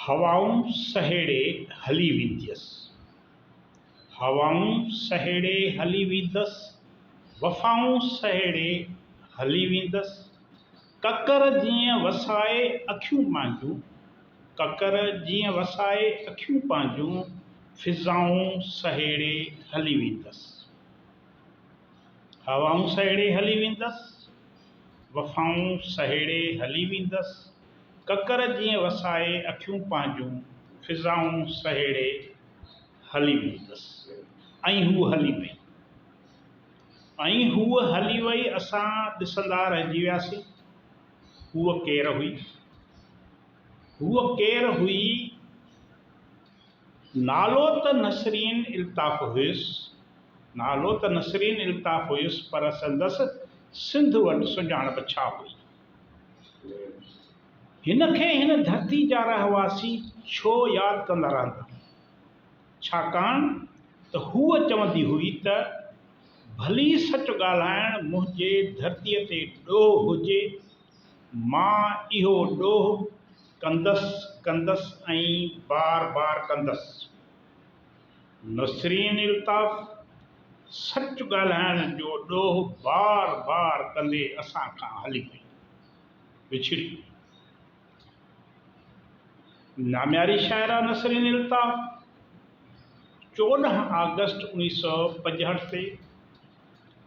हवाऊं सहेड़े हली वेंदियसि, हवाऊं सहेड़े हली वेंदसि, वफ़ाऊं सहेड़े हली वेंदसि। ककर जीअं वसाए अखियूं पंहिंजूं, ककर जीअं वसाए अखियूं पंहिंजूं, फिज़ाऊं सहेड़े हली वेंदसि। हवाऊं सहेड़े हली वेंदसि, वफ़ाऊं सहेड़े हली वेंदसि। ककर जीअं वसाए अखियूं पंहिंजूं, फिज़ाऊं सहेड़े हली वेंदसि। ऐं हू हली वई, ऐं हूअ हली वई, असां ॾिसंदा रहिजी वियासीं। हूअ केरु हुई? हूअ केरु हुई? नालो त नसरीन इल्ताफ़ हुयुसि, नालो त नसरीन इल्ताफ़ हुयुसि, पर संदसि सिंध वटि सुञाणप छा हुई? हिन खे हिन धरती जा रहवासी छो यादि कंदा रहंदा? छाकाणि त हूअ चवंदी हुई त भली सच ॻाल्हाइणु मुंहिंजे धरतीअ ते ॾोह हुजे, मां इहो ॾोह कंदसि ऐं बार बार कंदसि। नसरीन इल्ताफ़ सच ॻाल्हाइण जो ॾोह बार बार कंदे असां खां हली वई, विछड़ी। नाम्यारी शाइरा नसरीन इल्ताफ़ 14 अगस्त 1965 ते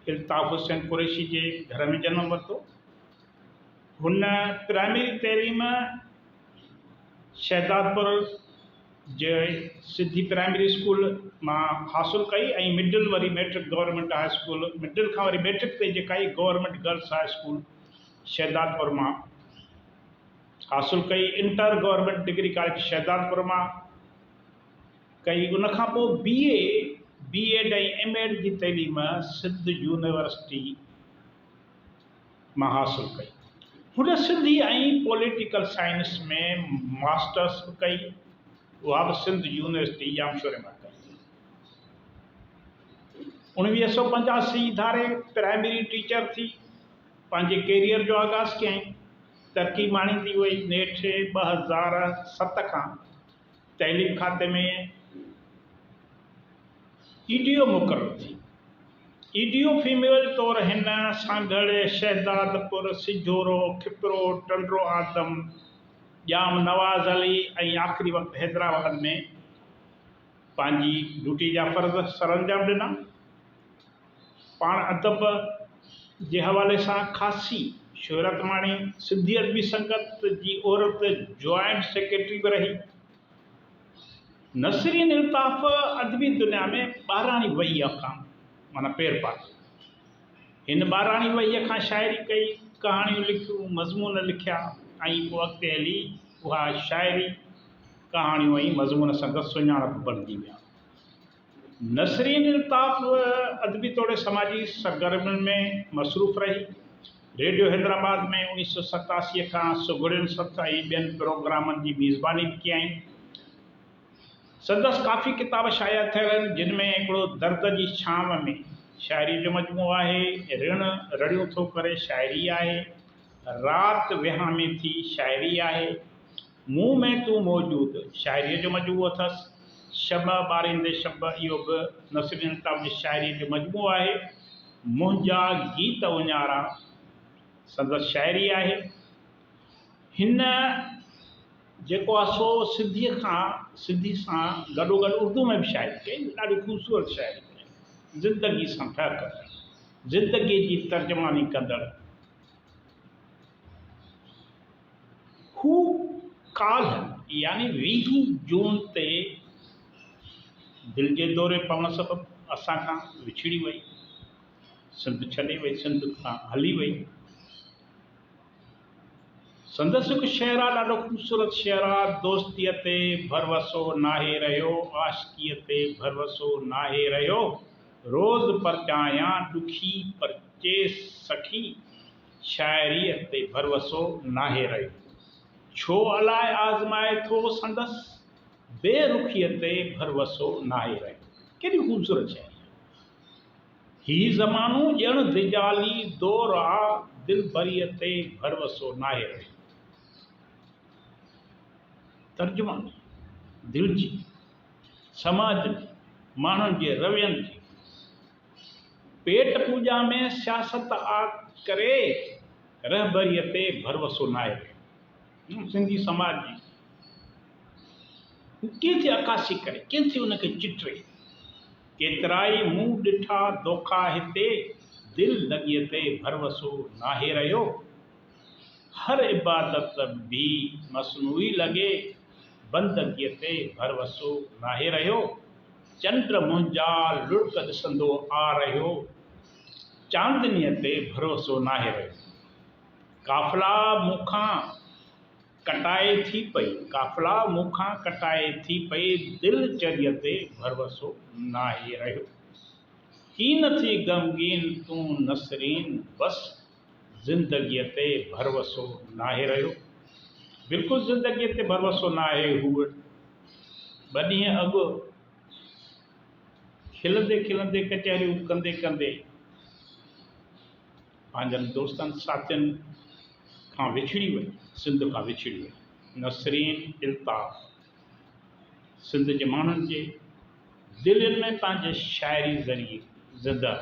इल्ताफ़ हुसैन कुरैशी जे घर में जनमु वरितो। हुन प्राइमरी तइलीम शहदादपुर जे सिद्धी प्राइमरी स्कूल मां हासिलु कई ऐं मिडिल वरी matric government high school, middle खां वरी मैट्रिक ते जेका ई government girls high school Shahdadpur मां हासिलु कई। Inter government degree college Shahdadpur मां कई। उनखां पोइ BA ऐं MA जी तइलीम सिंध यूनिवर्सिटी मां हासिलु कई। हुन सिंधी ऐं पॉलिटिकल साइंस में मास्टर्स कई, उहा बि सिंध यूनिवर्सिटी जामशोरे मां कई। 1985 धारे प्राइमरी टीचर थी पंहिंजे कैरियर जो आगाज़ कयईं। तरक़ी माणींदी वई। नेठ 2007 खां तइलीम खाते में EDO मुक़ररु थी। EDO फीमेल तौरु हिन सांगड़, शहदादपुर, सिजोरो, खिपरो, टंडरो आदम, ॼाम नवाज़ अली ऐं आख़िरी वक़्तु हैदराबाद में पंहिंजी ड्यूटी जा फ़र्ज़ सरअंजाम ॾिना। पाण अदब जे हवाले सां ख़ासी शोहरत माणी। सिंधी अदबी संगत जी औरत जॉइंट सेक्रेटरी बि रही। नसरीन इल्ताफ़ अदबी दुनिया में ॿाराणी वहीअ खां माना पेर पातो। हिन ॿाराणी वहीअ खां शाइरी कई, कहाणियूं लिखियूं, मज़मून लिखिया ऐं पोइ अॻिते हली उहा शाइरी, कहाणियूं ऐं मज़मून संदसि सुञाणप बणिजी विया। नसरीन इल्ताफ़ अदबी तौरु समाजी सरगर्मियुनि में मसरूफ़ रही। रेडियो हैदराबाद में 1987 खां सुगड़ियुनि सथ ऐं ॿियनि प्रोग्रामनि जी मेज़बानी बि कयईं। संदसि काफ़ी किताब शाया थियल आहिनि, जिन में हिकिड़ो दर्द जी छांव में शाइरी जो मजमूओ आहे, ऋण रड़ियूं थो करे शाइरी आहे, राति विहां में थी शाइरी आहे, मुंहुं में तूं मौजूद शाइरीअ जो मजमूओ अथसि, शब ॿारींदे शब इहो बि नसरीन इल्ताफ़ जी शाइरी जो मजमूओ आहे, मुंहिंजा गीत उञारा संदसि शाइरी आहे। हिन जेको आहे सो सिंधी सां गॾोगॾु उर्दू में बि शाइरी कई, ॾाढी ख़ूबसूरत शाइरी कई। ज़िंदगी सां ठहकर, ज़िंदगीअ जी तर्जमानी कंदड़। हू काल्ह यानी 20 जून ते दिलि जे दौरे पवण सबबु असां खां विछड़ी वई, सिंध छॾे वई, सिंध खां हली वई। संदसि हिकु शेर आहे, ॾाढो ख़ूबसूरत शेर आहे। दोस्तीअ ते भरवसो नाहे रहियो, आशिकीअ ते भरवसो नाहे रहियो, रोज़ परचायां ॾुखी परचे सखी, शाइरीअ ते भरवसो नाहे रहियो, छो अलाए आज़माए थो संदसि, बेरुखीअ ते भरवसो नाहे रहियो। केॾी ख़ूबसूरत शेर। ही ज़मानो ॼण दिजाली दौर आ, दिल भरीअ ते भरवसो नाहे रहियो। तर्जुमानी दिल जी, समाज जी, माण्हुनि जे रवैयनि जी। पेट पूजा में सियासत आ करे रहबरीअ ते भरवसो न आहे। सिंधी समाज जी कीअं थी अकासी करे, कीअं थी उनखे चिटरे। केतिराई मूं ॾिठा दोखा हिते, दिल लॻीअ ते भरवसो नाहे रहियो। हर इबादत भी मसनूई लॻे, बंदगीअ ते भरवसो नाहे रहियो। चंड मुंहिंजा लुड़क ॾिसंदो आ रहियो, चांदनीअ ते भरोसो नाहे रहियो। काफ़िला मूंखां कटाए थी पई, काफ़िला मूंखां कटाए थी पई, दिल चरीअ ते भरवसो नाहे रहियो। ही नथी ग़मगीन तूं नसरीन, बसि ज़िंदगीअ ते भरवसो नाहे रहियो। बिल्कुलु ज़िंदगीअ ते भरवसो नाहे। हूअ ॿ ॾींहं अॻु खिलंदे खिलंदे कचहरियूं कंदे कंदे पंहिंजनि दोस्तनि साथियुनि खां विछड़ी वई, सिंध खां विछड़ी वई। नसरीन इल्ताफ़ सिंध जे माण्हुनि जे दिलनि में पंहिंजे शाइरी ज़रिए ज़िंदा